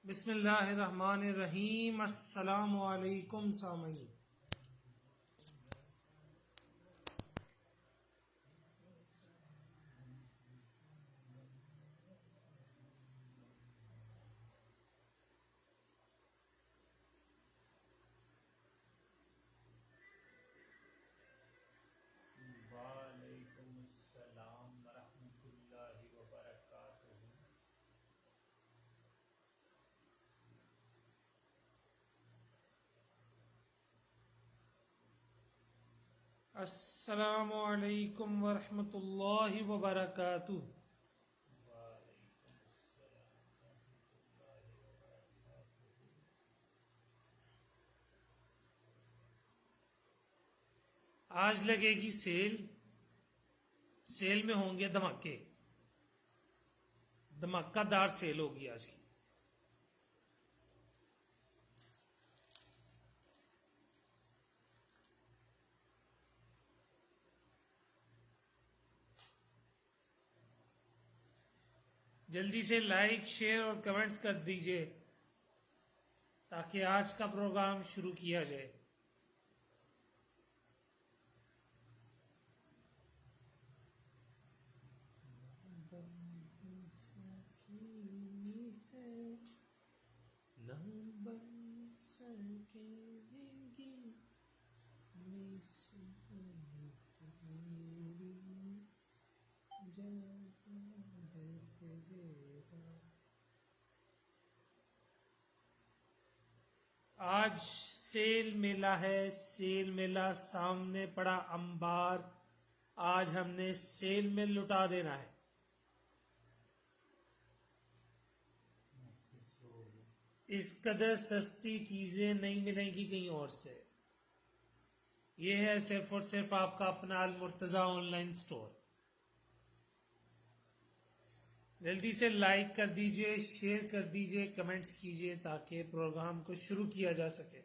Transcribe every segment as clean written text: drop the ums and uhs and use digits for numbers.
बिस्मिल्लाहिर्रहमानिर्रहीम। अस्सलामु अलैकुम सामीन। वालेकुमुस्सलाम वरहमतुल्लाहि वबरकातुहू। अस्सलामु अलैकुम वरहमतुल्लाहि वबरकातुह। वालेकुमुस्सलाम वरहमतुल्लाहि वबरकातुहू। आज लगेगी सेल। सेल में होंगे धमाके। धमाकादार सेल होगी आज की। जल्दी से लाइक शेयर और कमेंट्स कर दीजिए ताकि आज का प्रोग्राम शुरू किया जाए। ना बन सकेगी मिसाल तेरी जहाँ तेरा। आज सेल मेला है। सेल मेला सामने पड़ा अंबार। आज हमने सेल में लुटा देना है। इस कदर सस्ती चीजें नहीं मिलेंगी कहीं और से। ये है सिर्फ और सिर्फ आपका अपना अल मुर्तज़ा ऑनलाइन स्टोर। जल्दी से लाइक कर दीजिए, शेयर कर दीजिए, कमेंट्स कीजिए ताकि प्रोग्राम को शुरू किया जा सके।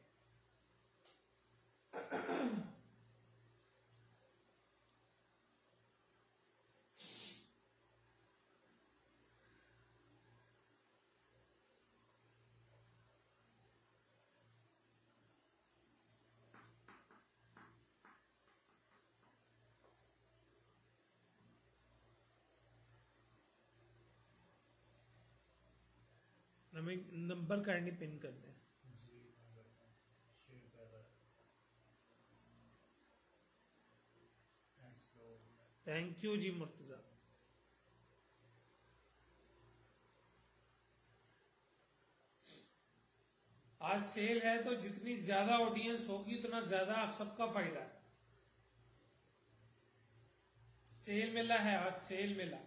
हमें नंबर काइंडली पिन कर दें। जी मैं करता हूँ, शेयर कर रहा है। Thanks low. थैंक यू जी मुर्तज़ा। आज सेल है तो जितनी ज्यादा ऑडियंस होगी उतना ज्यादा आप सबका फायदा है। सेल मेला है आज, सेल मेला।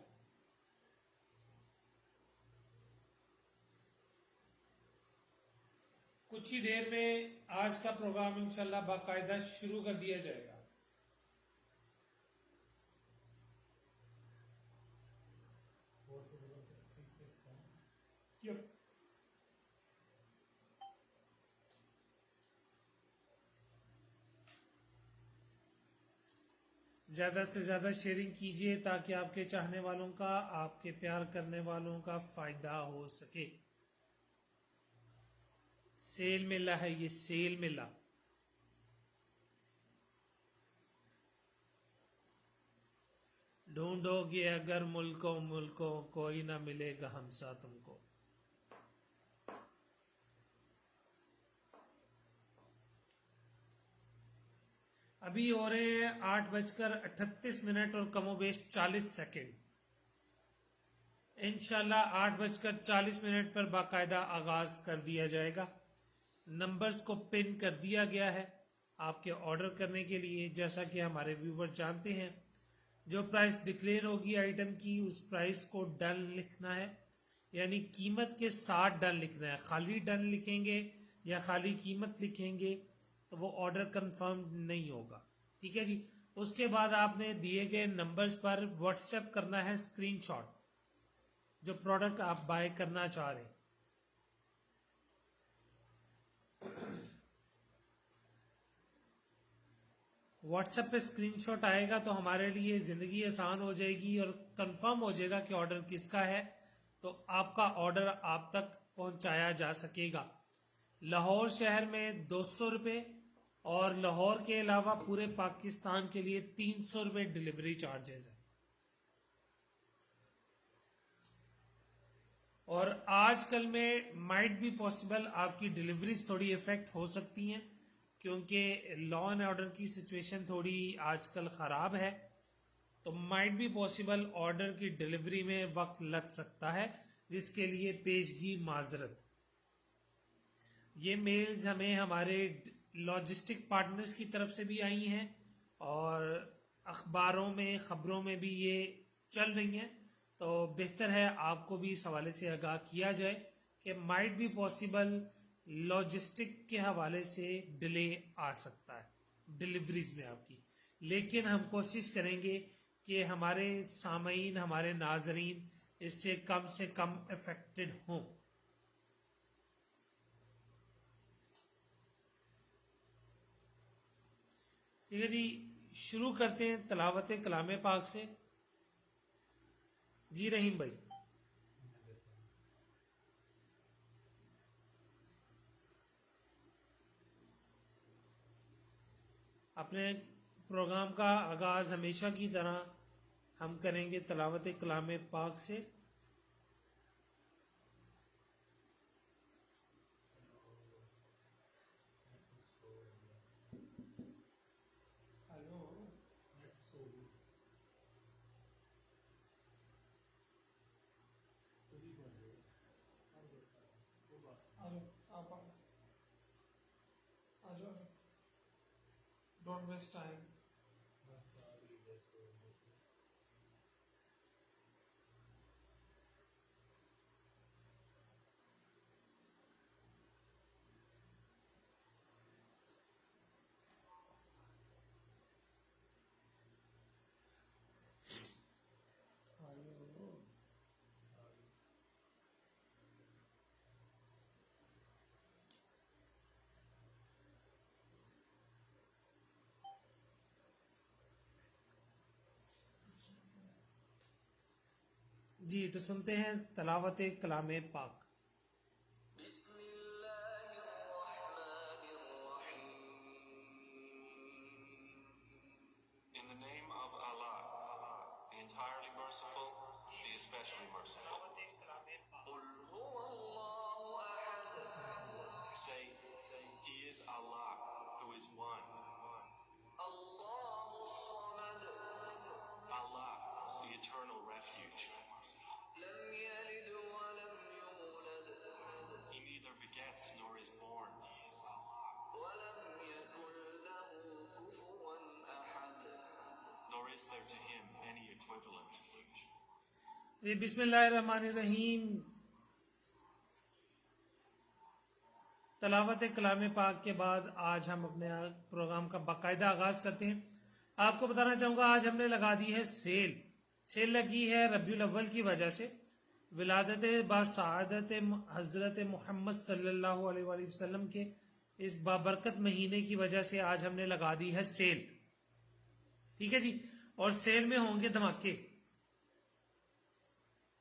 कुछ ही देर में आज का प्रोग्राम इंशाल्लाह बाकायदा शुरू कर दिया जाएगा। यप। ज़्यादा से ज़्यादा शेयरिंग कीजिए ताकि आपके चाहने वालों का, आपके प्यार करने वालों का फ़ायदा हो सके। सेल मेला है ये, सेल मेला। ढूंढोगे अगर मुल्कों मुल्कों, कोई ना मिलेगा हमसा तुमको। अभी हो रहे हैं 8:38 और कमोबेश 40 सेकेंड। इंशाल्लाह 8:40 पर बाकायदा आगाज कर दिया जाएगा। नंबर्स को पिन कर दिया गया है आपके ऑर्डर करने के लिए। जैसा कि हमारे व्यूवर जानते हैं, जो प्राइस डिक्लेयर होगी आइटम की, उस प्राइस को डन लिखना है, यानी कीमत के साथ डन लिखना है। खाली डन लिखेंगे या खाली कीमत लिखेंगे तो वो ऑर्डर कंफर्म नहीं होगा। ठीक है जी। उसके बाद आपने दिए गए नंबर्स पर व्हाट्सएप करना है स्क्रीनशॉट, जो प्रोडक्ट आप बाय करना चाह रहे हैं। व्हाट्सएप पे स्क्रीनशॉट आएगा तो हमारे लिए ज़िंदगी आसान हो जाएगी और कंफर्म हो जाएगा कि ऑर्डर किसका है। तो आपका ऑर्डर आप तक पहुंचाया जा सकेगा। लाहौर शहर में 200 रुपये और लाहौर के अलावा पूरे पाकिस्तान के लिए 300 रुपये डिलीवरी चार्जेस है। और आजकल में माइट बी पॉसिबल आपकी डिलीवरीज थोड़ी इफेक्ट हो सकती हैं, क्योंकि लॉ एंड ऑर्डर की सिचुएशन थोड़ी आजकल ख़राब है, तो माइट बी पॉसिबल ऑर्डर की डिलीवरी में वक्त लग सकता है, जिसके लिए पेशगी माजरत। ये मेल्स हमें हमारे लॉजिस्टिक पार्टनर्स की तरफ से भी आई हैं और अखबारों में खबरों में भी ये चल रही हैं, तो बेहतर है आपको भी इस हवाले से आगाह किया जाए कि माइट बी पॉसिबल लॉजिस्टिक के हवाले से डिले आ सकता है डिलीवरीज में आपकी। लेकिन हम कोशिश करेंगे कि हमारे सामीन, हमारे नाजरीन इससे कम अफेक्टेड हों। ठीक है जी, शुरू करते हैं तलावत कलाम पाक से। जी रहीम भाई। अपने प्रोग्राम का आगाज हमेशा की तरह हम करेंगे तलावत कलाम पाक से। Don't waste time. जी तो सुनते हैं तलावत कलाम पाक। In the name of Allah, the entirely merciful, the especially merciful. Say, He is Allah, who is one. Allah, the eternal refuge. He neither begets nor is born. Nor is there to him any equivalent. ये बिस्मिल्लाहिर्रहमानिर्रहीम। तलावत कलाम पाक के बाद आज हम अपने programme का बाकायदा आगाज करते हैं। आपको बताना चाहूँगा आज हमने लगा दी है सेल लगी है रबीउल अव्वल की वजह से, विलादत बासआदत हजरत मोहम्मद सल्लल्लाहु अलैहि वसल्लम के इस बाबरकत महीने की वजह से आज हमने लगा दी है सेल। ठीक है जी, और सेल में होंगे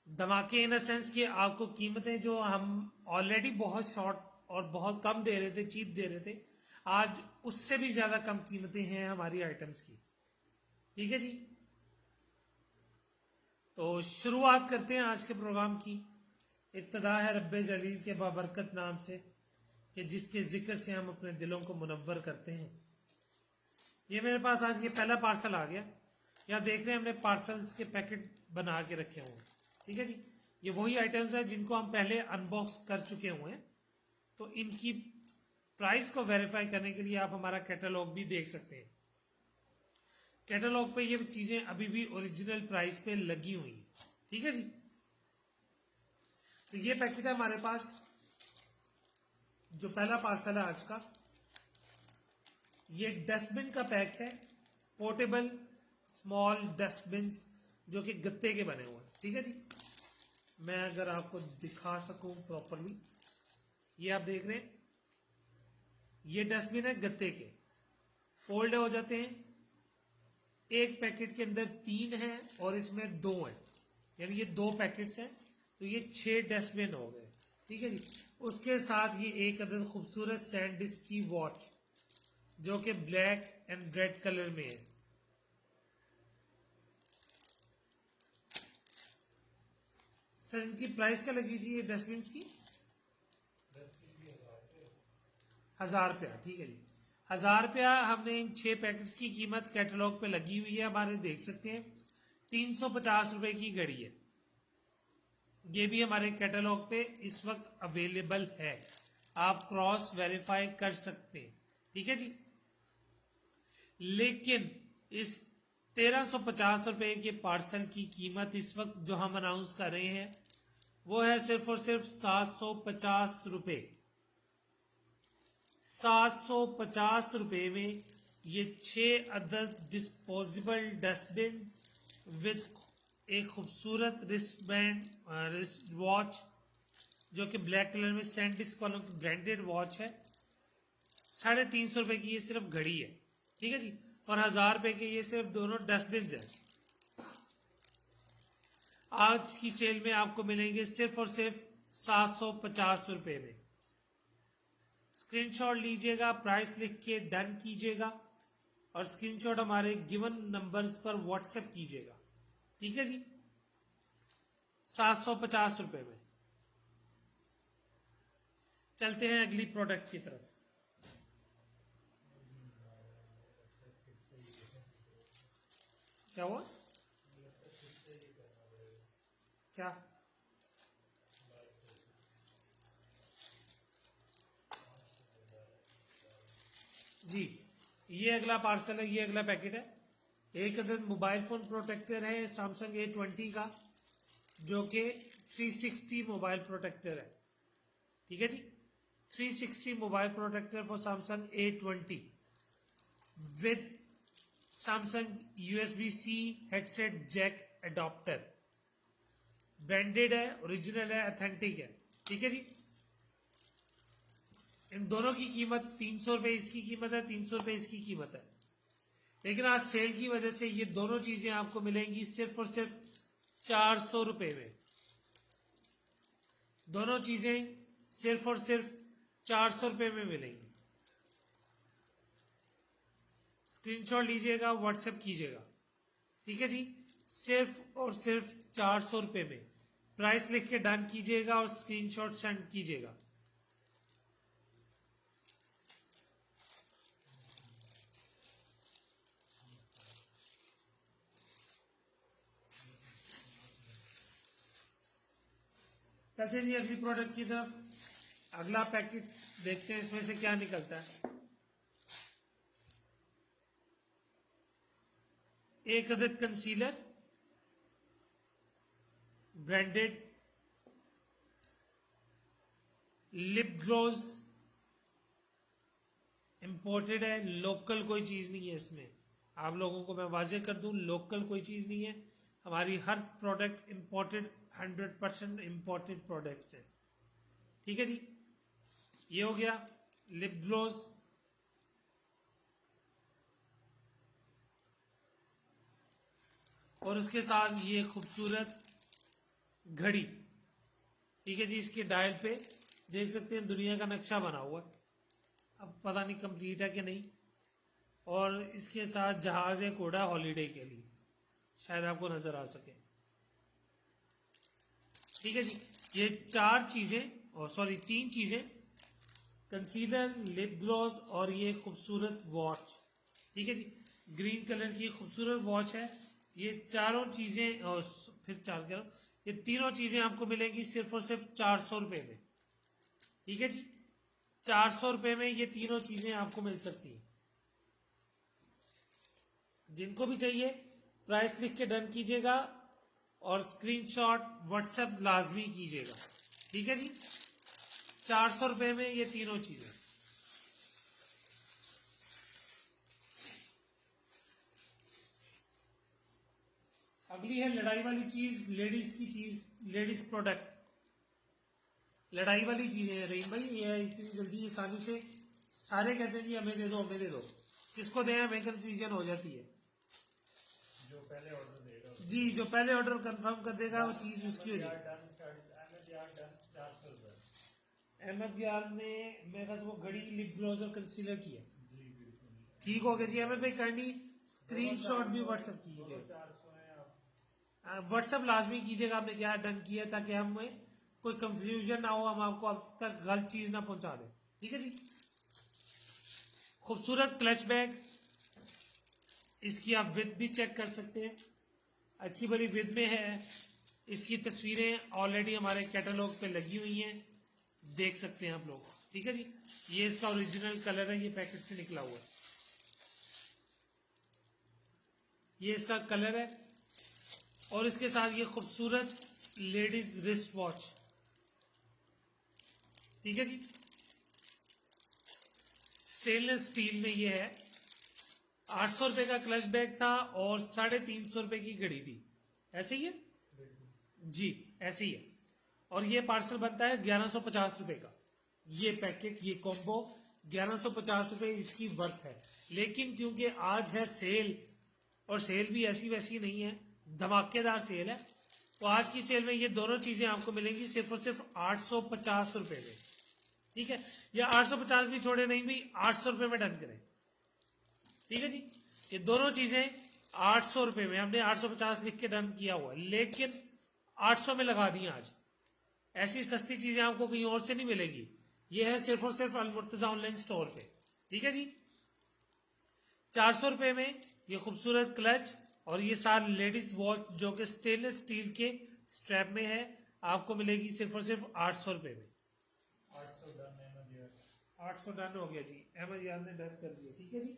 धमाके इन सेंस कि आपको कीमतें जो हम ऑलरेडी बहुत शॉर्ट और बहुत कम दे रहे थे, चीप दे रहे थे, आज उससे भी ज्यादा कम कीमतें हैं हमारी आइटम्स की। ठीक है जी, तो शुरुआत करते हैं आज के प्रोग्राम की। इब्तदा है रब्बे जलील के बाबरकत नाम से कि जिसके जिक्र से हम अपने दिलों को मुनव्वर करते हैं। ये मेरे पास आज ये पहला पार्सल आ गया। यहाँ देख रहे हैं हमने पार्सल्स के पैकेट बना के रखे हुए हैं। ठीक है जी, ये वही आइटम्स हैं जिनको हम पहले अनबॉक्स कर चुके हुए हैं, तो इनकी प्राइस को वेरीफाई करने के लिए आप हमारा कैटलॉग भी देख सकते हैं। कैटलॉग पे ये चीजें अभी भी ओरिजिनल प्राइस पे लगी हुई हैं। ठीक है जी, तो ये पैकेट है हमारे पास, जो पहला पार्सल है आज का। ये डस्टबिन का पैक है, पोर्टेबल स्मॉल डस्टबिन जो कि गत्ते के बने हुए हैं। ठीक है जी, मैं अगर आपको दिखा सकूं प्रॉपरली, ये आप देख रहे हैं, ये डस्टबिन है गत्ते के, फोल्ड हो जाते हैं। एक पैकेट के अंदर 3 हैं और इसमें 2 हैं, यानी ये 2 पैकेट्स हैं तो ये 6 डस्टबिन हो गए। ठीक है जी। उसके साथ ये एक अदद खूबसूरत सैंडिस्क की वॉच जो कि ब्लैक एंड रेड कलर में है। सर इनकी प्राइस क्या लगी थी ये डस्टबिन की? 1000 रुपया। ठीक है जी। 1000 रुपया हमने इन 6 पैकेट्स की कीमत कैटलॉग पे लगी हुई है हमारे, देख सकते हैं। 350 रुपए की घड़ी है। ये भी हमारे कैटलॉग पे इस वक्त अवेलेबल है, आप क्रॉस वेरीफाई कर सकते हैं। ठीक है जी। लेकिन इस 1350 रुपए के पार्सल की कीमत इस वक्त जो हम अनाउंस कर रहे हैं वो है सिर्फ और सिर्फ 750 रुपए। 750 रुपए में ये 6 अदद डिस्पोजेबल डस्टबिन विद एक खूबसूरत रिस्ट बैंड, रिस्ट वॉच जो कि ब्लैक कलर में सैंडिस्क वालों की ब्रांडेड वॉच है। 350 रुपए की ये सिर्फ घड़ी है। ठीक है जी। और 1000 रुपए के ये सिर्फ दोनों डस्टबिन है। आज की सेल में आपको मिलेंगे सिर्फ और सिर्फ 750 रुपए में। स्क्रीनशॉट लीजिएगा, प्राइस लिख के डन कीजिएगा और स्क्रीनशॉट हमारे गिवन नंबर्स पर व्हाट्सएप कीजिएगा। ठीक है जी। 750 रुपए में। चलते हैं अगली प्रोडक्ट की तरफ। क्या हुआ? क्या? जी, ये अगला पार्सल है, ये अगला पैकेट है। एक अदद मोबाइल फोन प्रोटेक्टर है सैमसंग A20 का जो कि 360 मोबाइल प्रोटेक्टर है। ठीक है जी। 360 mobile protector for Samsung A20 with Samsung USB-C headset jack adaptor. Branded है, ओरिजिनल है, ऑथेंटिक है। ठीक है जी। इन दोनों की कीमत 300 रुपए इसकी कीमत है, 300 रुपए इसकी कीमत है। लेकिन आज सेल की वजह से ये दोनों चीजें आपको मिलेंगी सिर्फ और सिर्फ 400 रुपए में। दोनों चीजें सिर्फ और सिर्फ 400 रुपए में मिलेंगी। स्क्रीनशॉट लीजिएगा, व्हाट्सएप कीजिएगा। ठीक है जी। सिर्फ और सिर्फ 400 रुपए में। प्राइस लिख के डन कीजिएगा और स्क्रीनशॉट सेंड कीजिएगा। चलते हैं जी अगली प्रोडक्ट की तरफ। अगला पैकेट देखते हैं इसमें से क्या निकलता है। एक अदद concealer branded lip gloss imported है, लोकल कोई चीज नहीं है इसमें। आप लोगों को मैं वाजे कर दूं, लोकल कोई चीज नहीं है। हमारी हर प्रोडक्ट इंपोर्टेड, 100% इंपोर्टेड प्रोडक्ट्स है। ठीक है जी। ये हो गया लिप ग्लोस। और उसके साथ ये खूबसूरत घड़ी। ठीक है जी। इसके डायल पे देख सकते हैं दुनिया का नक्शा बना हुआ है, अब पता नहीं कंप्लीट है कि नहीं। और इसके साथ जहाज है कोडा हॉलीडे के लिए, शायद आपको नजर आ सके। ठीक है जी। ये 4 चीजें, और सॉरी 3 चीजें, कंसीलर, लिप ग्लॉस और ये खूबसूरत वॉच। ठीक है जी। ग्रीन कलर की खूबसूरत वॉच है। ये चारों चीजें, और फिर 4 कह रहा हूं, ये तीनों चीजें आपको मिलेंगी सिर्फ और सिर्फ 400 रुपए में। ठीक है जी। 400 रुपए में ये तीनों चीजें आपको मिल सकती हैं। जिनको भी चाहिए प्राइस लिख के डन कीजिएगा और स्क्रीनशॉट व्हाट्सएप लाजमी कीजिएगा। ठीक है जी। 400 रुपए में ये तीनों चीजें। अगली है लड़ाई वाली चीज, लेडीज की चीज, लेडीज प्रोडक्ट। लड़ाई वाली चीजें हैं रहीम भाई, ये इतनी जल्दी आसानी से सारे कहते हैं जी हमें दे दो, हमें दे दो। किसको दें, हमें कंफ्यूजन हो जाती है। जो पहले ऑर्डर देगा जी, जो पहले ऑर्डर कंफर्म कर देगा वो चीज उसकी हो जाएगी। यार डन 400 रुपये। अहमद यार ने मेरे ख्याल से वो घड़ी, लिप ग्लॉस और कंसीलर किया। जी बिल्कुल। ठीक हो गया जी। अहमद भाई काइंडली स्क्रीनशॉट भी व्हाट्सएप कीजिए। 400 है आप। व्हाट्सएप लाजमी कीजिएगा आपने क्या डन किया, ताकि हमें कोई कंफ्यूजन ना हो, हम आपको अब तक गलत चीज ना पहुंचा दें। ठीक है जी। खूबसूरत क्लच बैग, इसकी आप विद भी चेक कर सकते हैं, अच्छी बड़ी विद में है। इसकी तस्वीरें ऑलरेडी हमारे कैटलॉग पे लगी हुई हैं, देख सकते हैं आप लोग। ठीक है जी। ये इसका ओरिजिनल कलर है, ये पैकेट से निकला हुआ है, ये इसका कलर है। और इसके साथ ये खूबसूरत लेडीज रिस्ट वॉच। ठीक है जी। स्टेनलेस स्टील में ये है। 800 रुपए का क्लच बैग था और 350 रुपए की घड़ी थी। ऐसे ही है जी, ऐसे ही है। और ये पार्सल बनता है 1150 रुपए का। ये पैकेट, ये कॉम्बो 1150 रुपए इसकी वर्थ है। लेकिन क्योंकि आज है सेल, और सेल भी ऐसी वैसी नहीं है, धमाकेदार सेल है, तो आज की सेल में ये दोनों चीजें आपको मिलेंगी सिर्फ और सिर्फ 850 रुपए में। ठीक है, या 850 भी छोड़े, नहीं भी 800 रुपए में डन करें। ठीक है जी। ये दोनों चीजें 800 रुपए में, हमने 850 लिख के डन किया हुआ, लेकिन 800 में लगा दी आज। ऐसी सस्ती चीजें आपको कहीं और से नहीं मिलेगी। ये है सिर्फ और सिर्फ अलमुर्तजा ऑनलाइन स्टोर पे। ठीक है जी। 400 रुपए में ये खूबसूरत क्लच और ये साथ लेडीज वॉच जो कि स्टेनलेस स्टील के स्ट्रैप में है, आपको मिलेगी सिर्फ और सिर्फ 800 रुपए में। 800 डन अहमद यार। 800 डन हो गया जी। अहमद यार ने डन कर दिया। ठीक है जी।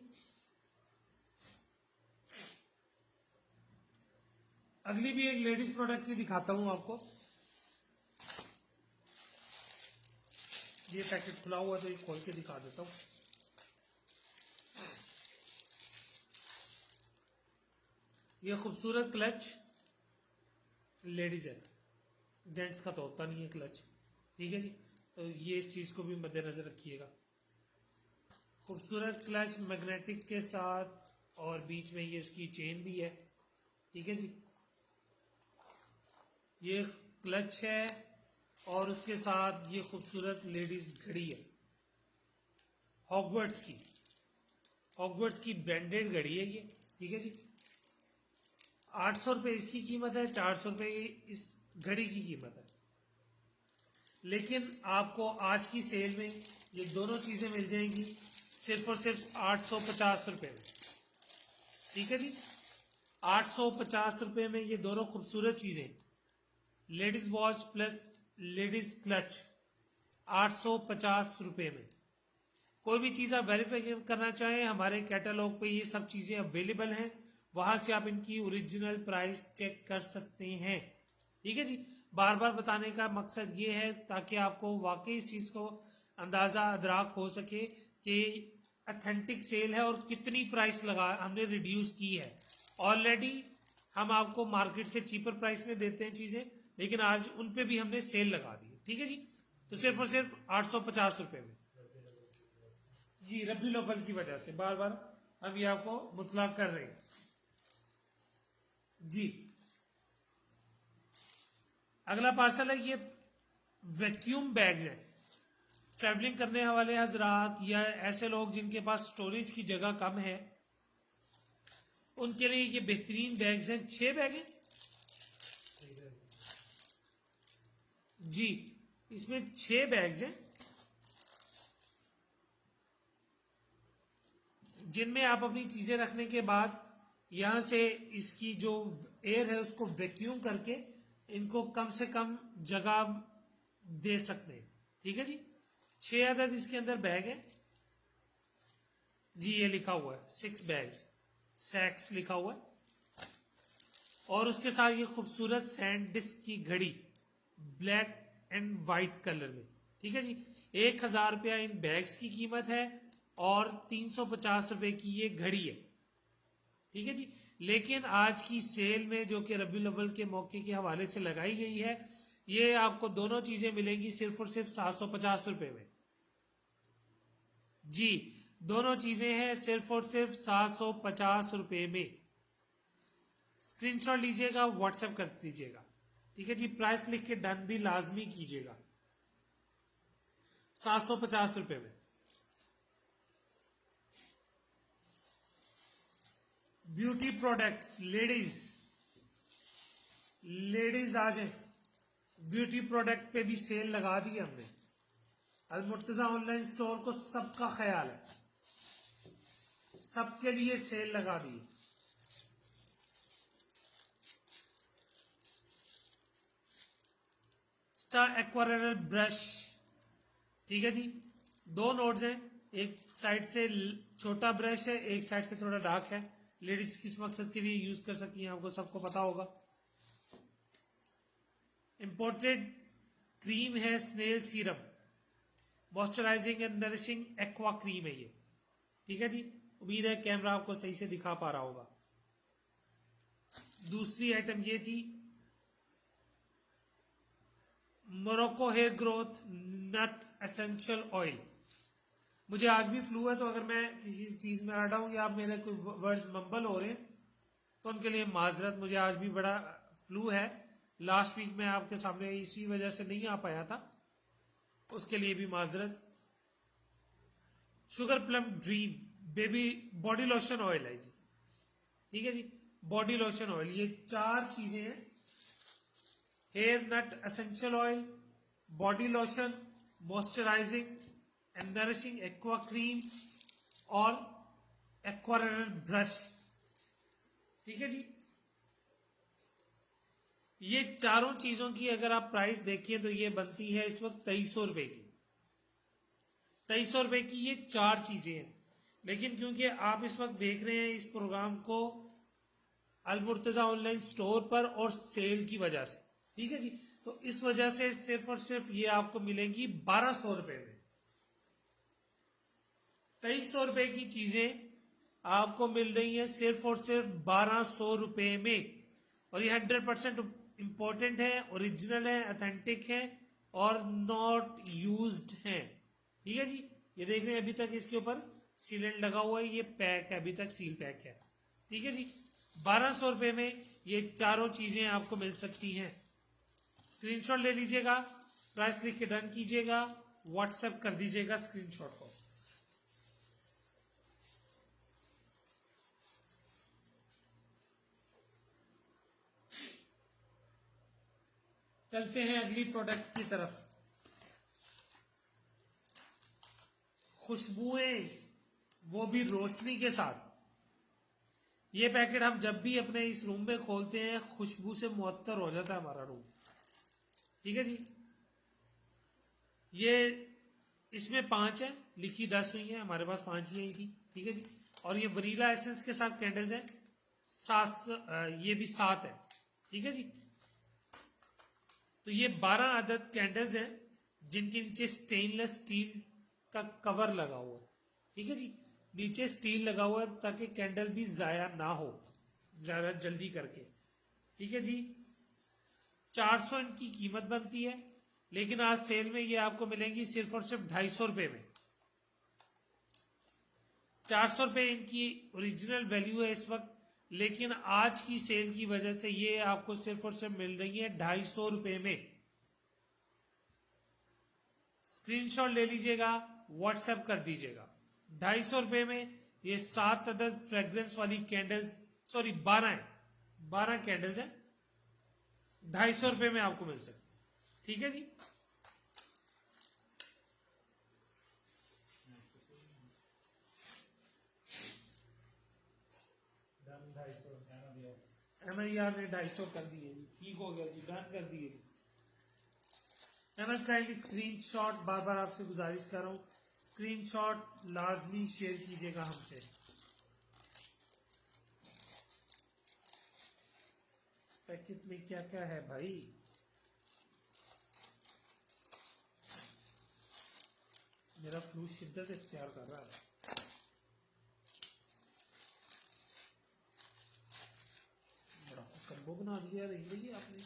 अगली भी एक लेडीज प्रोडक्ट की दिखाता हूं आपको। ये पैकेट खुला हुआ तो ये खोल के दिखा देता हूं। ये खूबसूरत क्लच लेडीज है, जेंट्स का तो होता नहीं है क्लच। ठीक है जी। तो ये इस चीज को भी मद्देनजर रखिएगा। खूबसूरत क्लच मैग्नेटिक के साथ, और बीच में ये उसकी चेन भी है। ठीक है जी। ये क्लच है और उसके साथ ये खूबसूरत लेडीज घड़ी है, हॉगवर्ट्स की ब्रांडेड घड़ी है ये। ठीक है जी। 800 रुपये इसकी कीमत है, 400 रुपये इस घड़ी की कीमत है। लेकिन आपको आज की सेल में ये दोनों चीजें मिल जाएंगी सिर्फ और सिर्फ 850 रुपये में। ठीक है जी। 850 रुपये में ये दोनों खूबसूरत चीजें, ladies watch plus ladies clutch, 850 रुपये में। कोई भी चीज आप वेरीफाई करना चाहें, हमारे कैटलॉग पे ये सब चीजें अवेलेबल हैं, वहां से आप इनकी ओरिजिनल प्राइस चेक कर सकते हैं। ठीक है जी। बार बार बताने का मकसद ये है ताकि आपको वाकई इस चीज को अंदाजा अदराक हो सके कि ऑथेंटिक सेल है और कितनी प्राइस लगा हमने रिड्यूस की है। ऑलरेडी हम आपको मार्केट से चीपर प्राइस में देते हैं चीजें, लेकिन आज उन पे भी हमने सेल लगा दी है। ठीक है जी। तो सिर्फ और सिर्फ 850 रुपए में जी, रबी अव्वल की वजह से बार बार हम ये आपको मुतला कर रहे हैं जी। अगला पार्सल है ये वैक्यूम बैग्स हैं। ट्रैवलिंग करने वाले हजरात या ऐसे लोग जिनके पास स्टोरेज की जगह कम है, उनके लिए ये बेहतरीन बैग्स हैं। 6 बैग हैं जी, इसमें 6 बैग्स हैं जिनमें आप अपनी चीजें रखने के बाद यहां से इसकी जो एयर है उसको वैक्यूम करके इनको कम से कम जगह दे सकते हैं। ठीक है जी। 6 अदद इसके अंदर बैग है जी। ये लिखा हुआ है 6 बैग्स, सैक्स लिखा हुआ है। और उसके साथ ये खूबसूरत सैंड डिस्क की घड़ी ब्लैक एंड व्हाइट कलर में। ठीक है जी। 1000 रुपया इन बैग्स की कीमत है और 350 रुपए की ये घड़ी है। ठीक है जी। लेकिन आज की सेल में जो कि रबी अव्वल के मौके के हवाले से लगाई गई है, ये आपको दोनों चीजें मिलेंगी सिर्फ और सिर्फ 750 रुपए में जी। दोनों चीजें हैं सिर्फ और सिर्फ 750 रुपए में। स्क्रीनशॉट लीजिएगा, व्हाट्सएप कर दीजिएगा। ठीक है जी। प्राइस लिख के डन भी लाजमी कीजिएगा। 750 रुपए में ब्यूटी प्रोडक्ट्स, लेडीज आ जाए। ब्यूटी प्रोडक्ट पे भी सेल लगा दी हमने। अलमुर्तजा ऑनलाइन स्टोर को सबका ख्याल है, सबके लिए सेल लगा दी। स्टार एक्वारेल ब्रश, ठीक है जी। 2 नोड्स हैं, एक साइड से छोटा ब्रश है, एक साइड से थोड़ा डार्क है। लेडीज किस मकसद के लिए यूज कर सकती हैं आपको सबको पता होगा। इंपोर्टेड क्रीम है snail serum, moisturising and nourishing aqua cream है ये, ठीक है जी। उम्मीद है कैमरा आपको सही से दिखा पा रहा होगा। दूसरी आइटम ये थी मोरक्को हेयर ग्रोथ नट एसेंशियल ऑयल। मुझे आज भी फ्लू है, तो अगर मैं किसी चीज में अड़ा हूं या मेरे कोई वर्ड्स मंबल हो रहे हैं तो उनके लिए माजरत। मुझे आज भी बड़ा फ्लू है। लास्ट वीक में आपके सामने इसी वजह से नहीं आ पाया था, उसके लिए भी माजरत। Sugar plum dream baby body lotion oil है जी, ठीक है जी। बॉडी लोशन ऑयल, ये 4 चीजें हैं। Hair nut essential oil, body lotion, moisturising and nourishing aqua cream और एक्वारेल ब्रश, ठीक है जी। ये चारों चीजों की अगर आप प्राइस देखिए तो ये बनती है इस वक्त 2300 रुपए की। 2300 रुपए की ये 4 चीजें हैं। लेकिन क्योंकि आप इस वक्त देख रहे हैं इस प्रोग्राम को अलमुर्तजा ऑनलाइन स्टोर पर और सेल की वजह से, ठीक है जी, तो इस वजह से सिर्फ और सिर्फ ये आपको मिलेंगी 1200 रुपए में। 2300 रुपए की चीजें आपको मिल रही है सिर्फ और सिर्फ 1200 रुपए में। और ये 100% इंपॉर्टेंट है, ओरिजिनल है, ऑथेंटिक है और नॉट यूज्ड है, ठीक है जी। ये देख रहे हैं अभी तक इसके ऊपर सीलेंट लगा हुआ है, ये पैक है, अभी तक सील पैक है, ठीक है जी। 1200 रुपए में ये चारों चीजें आपको मिल सकती हैं। स्क्रीनशॉट ले लीजिएगा, प्राइस लिख के डन कीजिएगा, व्हाट्सएप कर दीजिएगा स्क्रीनशॉट को। चलते हैं अगली प्रोडक्ट की तरफ। खुशबुएं, वो भी रोशनी के साथ। ये पैकेट हम जब भी अपने इस रूम में खोलते हैं खुशबू से मुअत्तर हो जाता है हमारा रूम, ठीक है जी। ये इसमें 5 है, लिखी 10 हुई है, हमारे पास 5 ही थी, ठीक है जी। और ये वनीला एसेंस के साथ कैंडल्स हैं 7, ये भी 7 है, ठीक है जी। तो ये 12 अदद कैंडल्स हैं जिनके नीचे स्टेनलेस स्टील का कवर लगा हुआ है, ठीक है जी। नीचे स्टील लगा हुआ है ताकि कैंडल भी जाया ना हो ज्यादा जल्दी करके, ठीक है जी। 400 इनकी कीमत बनती है, लेकिन आज सेल में ये आपको मिलेंगी सिर्फ और सिर्फ 250 रुपए में। 400 रुपए इनकी ओरिजिनल वैल्यू है इस वक्त, लेकिन आज की सेल की वजह से ये आपको सिर्फ और सिर्फ मिल रही है 250 रुपए में। स्क्रीनशॉट ले लीजिएगा, व्हाट्सएप कर दीजिएगा। 250 रुपए में ये 7 अदद फ्रेग्रेंस वाली कैंडल्स, सॉरी 12 है, 12 कैंडल्स हैं, 250 रुपए में आपको मिल सकती, ठीक है जी। डन 250 कहना दिया। MIR ने 250 कर दिए जी, ठीक हो गया जी, डन कर दिए जी। काइंडली स्क्रीनशॉट, बार बार आपसे गुजारिश कर रहा हूँ, स्क्रीनशॉट लाजमी शेयर कीजिएगा हमसे। इस पैकेट में क्या क्या है भाई? मेरा फ्लू शिद्दत इख्तियार कर रहा है। बड़ा कम्बो बना दिया रही भाई आपने,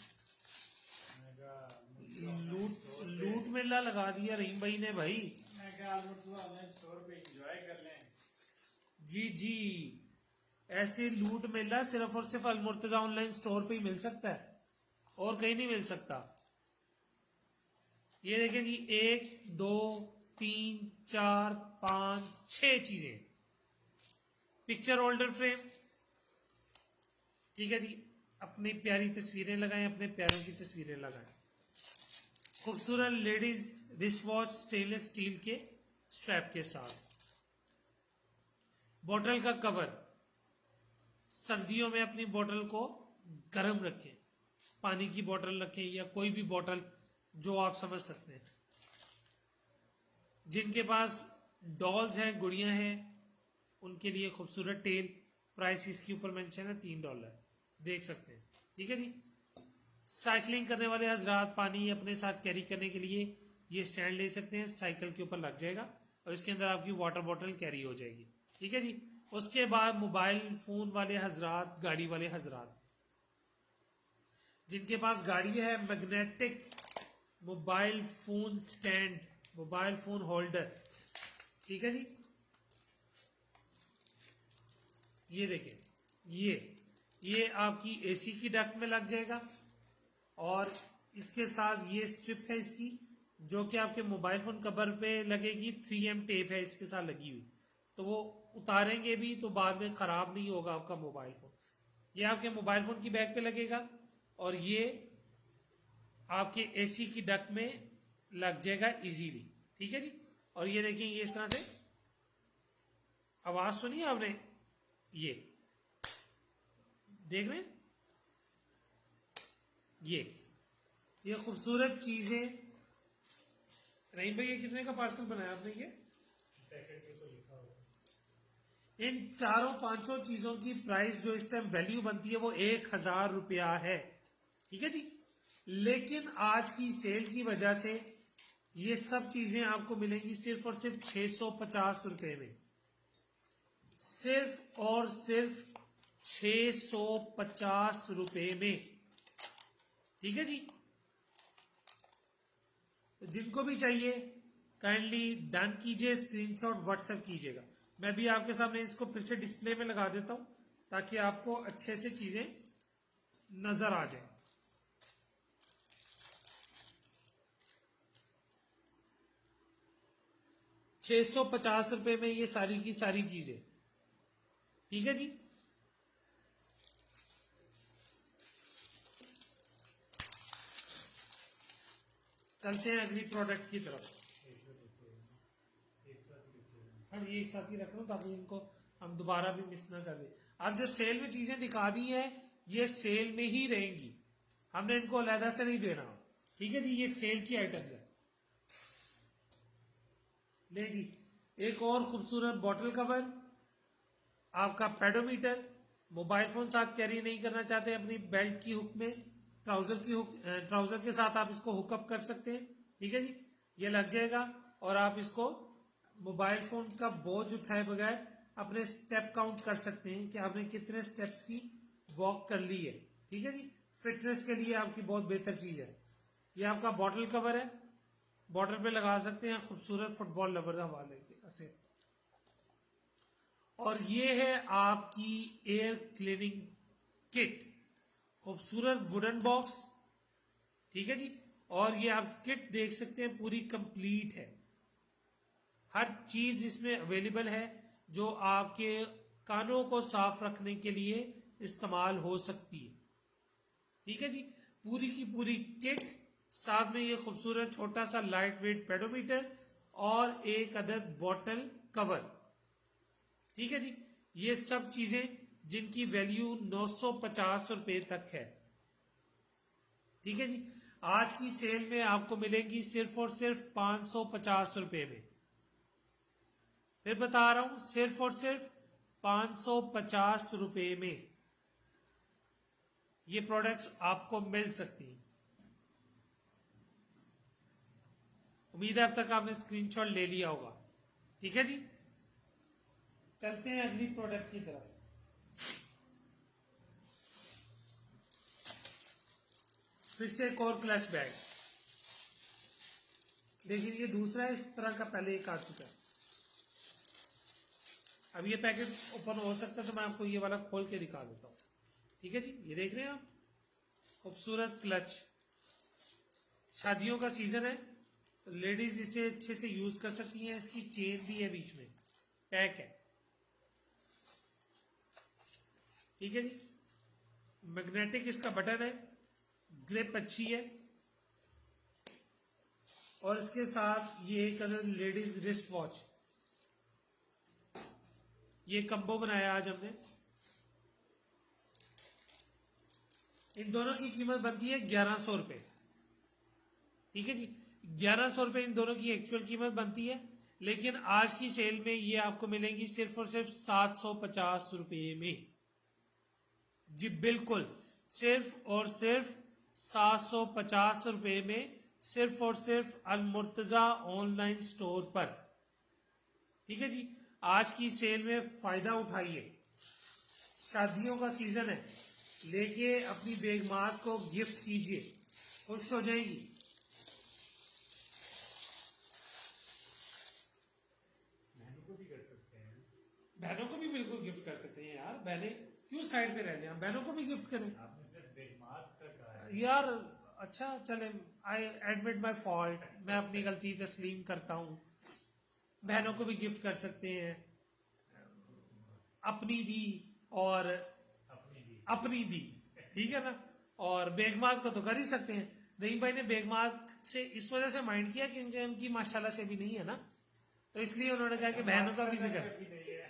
लूट मेला लगा दिया रहीम भाई ने भाई। मैं क्या ऑनलाइन स्टोर पे एंजॉय कर लें। जी जी, ऐसे लूट मेला सिर्फ और सिर्फ अलमुर्तजा ऑनलाइन स्टोर पे ही मिल सकता है। और कहीं नहीं मिल सकता। ये देखें जी, 1 2 3 4 5 6 चीजें। पिक्चर होल्डर फ्रेम, ठीक है जी, अपनी प्यारी तस्वीरें लगाएं, अपने प्यारों की तस्वीरें लगाएं। खूबसूरत ladies wrist watch stainless steel के स्ट्रैप के साथ। बोतल का कवर, सर्दियों में अपनी बोतल को गर्म रखें, पानी की बोतल रखें या कोई भी बोतल जो आप समझ सकते हैं। जिनके पास डॉल्स हैं, गुड़ियां हैं, उनके लिए खूबसूरत टेल, प्राइस इसके ऊपर मेंशन है $3, देख सकते हैं, ठीक है जी। साइकिलिंग करने वाले हजरात पानी अपने साथ कैरी करने के लिए ये स्टैंड ले सकते हैं, साइकिल के ऊपर लग जाएगा और इसके अंदर आपकी वाटर बॉटल कैरी हो जाएगी, ठीक है जी। उसके बाद मोबाइल फोन वाले हजरात, गाड़ी वाले हजरात, जिनके पास गाड़ी है, magnetic mobile phone stand, mobile phone holder, ठीक है जी। ये देखें, ये आपकी एसी की डक्ट में लग जाएगा और इसके साथ ये स्ट्रिप है इसकी, जो कि आपके मोबाइल फोन कवर पे लगेगी। 3M टेप है इसके साथ लगी हुई, तो वो उतारेंगे भी तो बाद में खराब नहीं होगा आपका मोबाइल फोन। ये आपके मोबाइल फोन की बैग पे लगेगा और ये आपके एसी की डक्ट में लग जाएगा इजीली, ठीक है जी। और ये देखिए, ये इस तरह से आवाज सुनी आपने, ये देख रहे हैं, ये खूबसूरत चीजें। रहीम भाई, ये कितने का पार्सल बनाया आपने? ये पैकेट पे तो लिखा होगा। इन चारों पांचों चीजों की प्राइस जो इस टाइम वैल्यू बनती है वो 1000 रुपया है, ठीक है जी। लेकिन आज की सेल की वजह से ये सब चीजें आपको मिलेंगी सिर्फ और सिर्फ 650 रुपए में, सिर्फ और सिर्फ 650 रुपए में, ठीक है जी। जिनको भी चाहिए काइंडली डन कीजिए, स्क्रीनशॉट व्हाट्सएप कीजिएगा। मैं भी आपके सामने इसको फिर से डिस्प्ले में लगा देता हूं ताकि आपको अच्छे से चीजें नजर आ जाए। ₹650 में ये सारी की सारी चीजें, ठीक है जी। चलते हैं अगली प्रोडक्ट की तरफ। हाँ, ये एक साथ ही रख लो ताकि इनको हम दोबारा भी मिस ना कर दें। अब जो सेल में चीजें दिखा दी है ये सेल में ही रहेंगी, हमने इनको अलहदा से नहीं देना, ठीक है जी। ये सेल की आइटम्स है। ले जी, एक और खूबसूरत बॉटल कवर, आपका पेडोमीटर, मोबाइल फोन साथ कैरी नहीं करना चाहते अपनी बेल्ट की हुक में, ट्राउजर की हुक, ट्राउजर के साथ आप इसको हुकअप कर सकते हैं, ठीक है जी। ये लग जाएगा और आप इसको मोबाइल फोन का बोझ उठाए बगैर अपने स्टेप काउंट कर सकते हैं कि आपने कितने स्टेप्स की वॉक कर ली है, ठीक है जी। फिटनेस के लिए आपकी बहुत बेहतर चीज है। ये आपका बॉटल कवर है, बॉटल पे लगा सकते हैं, खूबसूरत फुटबॉल लवर हवाले से। और ये है आपकी एयर क्लीनिंग किट, खूबसूरत वुडन बॉक्स, ठीक है जी। और ये आप किट देख सकते हैं पूरी कंप्लीट है, हर चीज इसमें अवेलेबल है जो आपके कानों को साफ रखने के लिए इस्तेमाल हो सकती है, ठीक है जी। पूरी की पूरी किट, साथ में ये खूबसूरत छोटा सा लाइट वेट पेडोमीटर और एक अदद बॉटल कवर, ठीक है जी। ये सब चीजें जिनकी वैल्यू 950 रुपए तक है, ठीक है जी। आज की सेल में आपको मिलेंगी सिर्फ और सिर्फ 550 रुपए में। फिर बता रहा हूं, सिर्फ और सिर्फ 550 रुपए में ये प्रोडक्ट्स आपको मिल सकती हैं। उम्मीद है अब तक आपने स्क्रीनशॉट ले लिया होगा, ठीक है जी। चलते हैं अगली प्रोडक्ट की तरफ। फिर से एक और क्लच बैग, लेकिन ये दूसरा है, इस तरह का पहले एक आ चुका है। अब ये पैकेट ओपन हो सकता है तो मैं आपको ये वाला खोल के दिखा देता हूँ, ठीक है जी। ये देख रहे हैं आप, खूबसूरत क्लच। शादियों का सीजन है तो लेडीज इसे अच्छे से यूज कर सकती हैं। इसकी चेन भी है, बीच में पैक है, ठीक है जी। मैग्नेटिक इसका बटन है, ग्रिप अच्छी है, और इसके साथ ये एक लेडीज रिस्ट वॉच, ये कंबो बनाया आज हमने। इन दोनों की कीमत बनती है 1100 रुपए, ठीक है जी। 1100 रुपए इन दोनों की एक्चुअल कीमत बनती है, लेकिन आज की सेल में ये आपको मिलेंगी सिर्फ और सिर्फ 750 रुपए में। जी बिल्कुल, सिर्फ और सिर्फ 750 रुपए में, सिर्फ और सिर्फ अल-मुर्तजा ऑनलाइन स्टोर पर, ठीक है जी। आज की सेल में फायदा उठाइए। शादियों का सीजन है, लेके अपनी बेगमात को गिफ्ट कीजिए, खुश हो जाएगी। बहनों को भी कर सकते हैं। बहनों को भी बिल्कुल गिफ्ट कर सकते हैं यार। बहनें क्यों साइड पे रह जाएं, बहनों को भी गिफ्ट करें आपने सिर्फ बेगमात का कहा है। यार। अच्छा चले, आई एडमिट माई फॉल्ट, मैं अपनी गलती तस्लीम करता हूँ। बहनों को भी गिफ्ट कर सकते हैं, अपनी भी और अपनी भी, ठीक है ना। और बेगमात को तो कर ही सकते हैं। रहीम भाई ने बेगमात से इस वजह से माइंड किया क्योंकि उनकी माशाल्लाह से भी नहीं है ना, तो इसलिए उन्होंने कहा कि बहनों का भी जिक्र।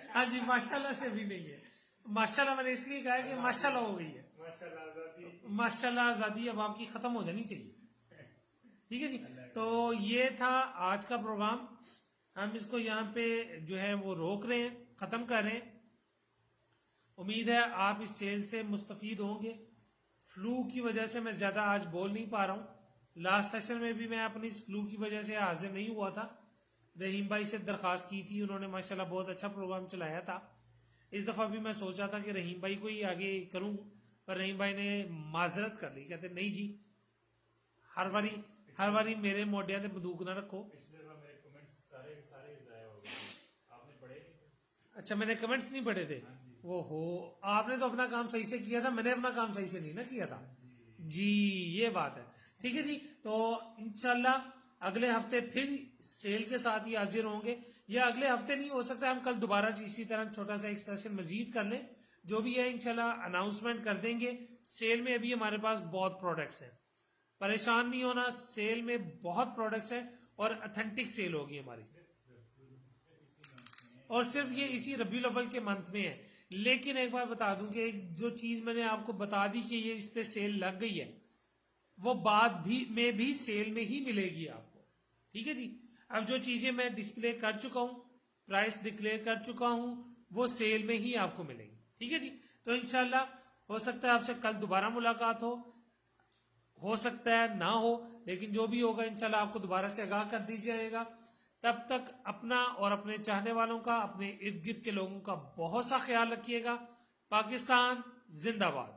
हाँ जी, माशाल्लाह से भी नहीं है। माशाल्लाह मैंने इसलिए कहा कि माशाल्लाह हो गई है। माशाल्लाह आजादी अब आपकी खत्म हो जानी चाहिए, ठीक है जी। तो ये था आज का प्रोग्राम। हम इसको यहाँ पे जो है वो रोक रहे हैं, खत्म कर रहे हैं। उम्मीद है आप इस सेल से मुस्तफीद होंगे। फ्लू की वजह से मैं ज्यादा आज बोल नहीं पा रहा हूँ। लास्ट सेशन में भी मैं अपनी इस फ्लू की वजह से हाजिर नहीं हुआ था। रहीम भाई से दरखास्त की थी, उन्होंने माशाल्लाह बहुत अच्छा प्रोग्राम चलाया था। इस दफा भी मैं सोचा था कि रहीम भाई को ही आगे करूं, पर रहीम भाई ने माजरत कर ली, कहते नहीं जी, हर बारी मेरे मोडिया ने बंदूक ना रखो। पिछले बार मेरे कमेंट्स सारे जाया हो गए, आपने पढ़े नहीं? अच्छा, मैंने कमेंट्स नहीं पढ़े थे। ओहो, आपने तो अपना काम सही से किया था, मैंने अपना काम सही से नहीं ना किया था जी। ये बात है, ठीक है जी। तो इंशाल्लाह अगले हफ्ते फिर सेल के साथ ही हाजिर होंगे, या अगले हफ्ते नहीं हो सकता, हम कल दोबारा इसी तरह छोटा सा एक सेशन मजीद कर लें। जो भी है इंशाल्लाह अनाउंसमेंट कर देंगे। सेल में अभी हमारे पास बहुत प्रोडक्ट्स हैं, परेशान नहीं होना, सेल में बहुत प्रोडक्ट्स हैं और ऑथेंटिक सेल होगी हमारी, और सिर्फ ये इसी रबीउल अव्वल के मंथ में है। लेकिन एक बार बता दूं कि जो चीज मैंने आपको बता दी कि ये इस पे सेल लग गई है, वो बाद में भी सेल में ही मिलेगी आपको, ठीक है जी। अब जो चीजें मैं डिस्प्ले कर चुका हूं, प्राइस डिक्लेयर कर चुका हूं, वो सेल में ही आपको मिलेंगी, ठीक है जी। तो इंशाल्लाह हो सकता है आपसे कल दोबारा मुलाकात हो सकता है ना हो, लेकिन जो भी होगा इंशाल्लाह आपको दोबारा से आगाह कर दी जाएगा। तब तक अपना और अपने चाहने वालों का, अपने इर्द गिर्द के लोगों का बहुत सा ख्याल रखिएगा। पाकिस्तान जिंदाबाद।